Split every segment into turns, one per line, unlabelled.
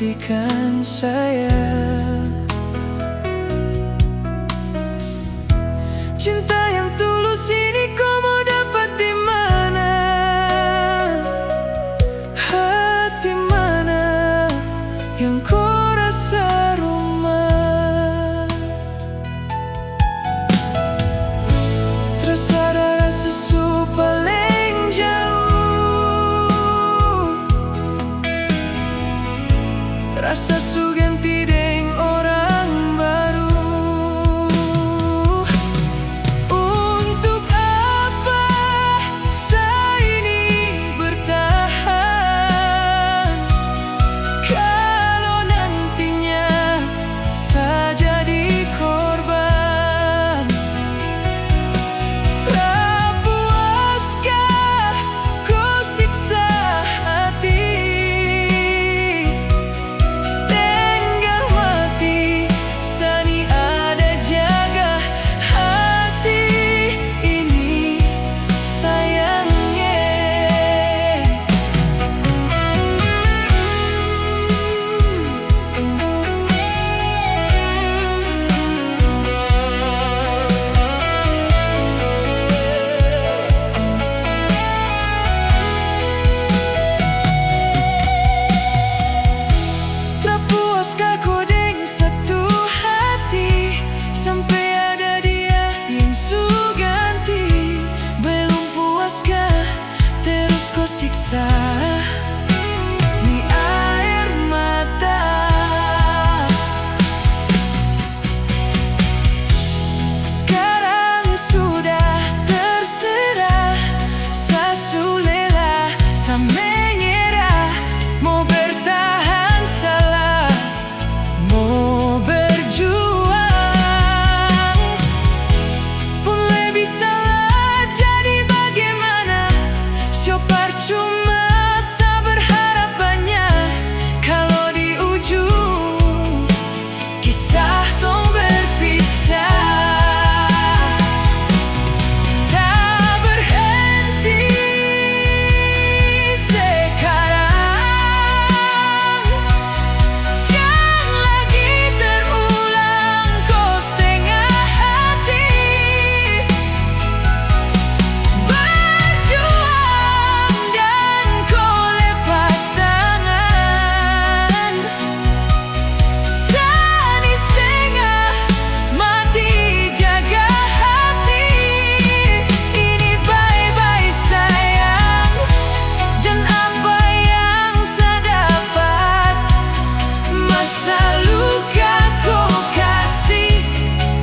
matikan saya. Cinta yang tulus ini kau mau dapat di mana? Hati mana yang kau rasa rumah? Terasa ada rasa su paling jauh, rasa su ganti deng orang baru. Untuk apa saya ini bertahan kalau nantinya saya jadi korban? Tak puaskah kau siksa hati setengah mati? Sani ada jaga hati ini sayangnya. Tak puaskah kau deng satu hati sampai ada dia yang su ganti? Belum puaskah terus kau siksa ni air mata? Sekarang sudah terserah, saya sulela, saya menyerah. Mau bertahan salah, mau berjuang pun lebih salah. Jadi bagaimana? Sio percuma saya berharap banyak kalau di ujung kisah tong berpisah. Saya berhenti sekarang, jangan lagi terulang kau setengah hati. Berjuang dan kau lepas tangan. Sani setengah mati jaga hati ini. Bye-bye sayang, dan apa yang saya dapat? Masa luka kau kasih,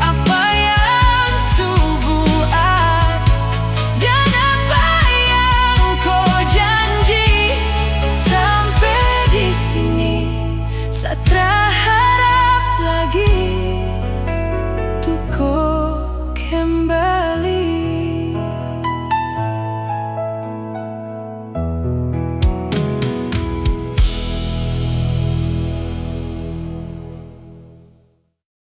apa yang su buat, dan apa yang kau janji. Sampai di sini saya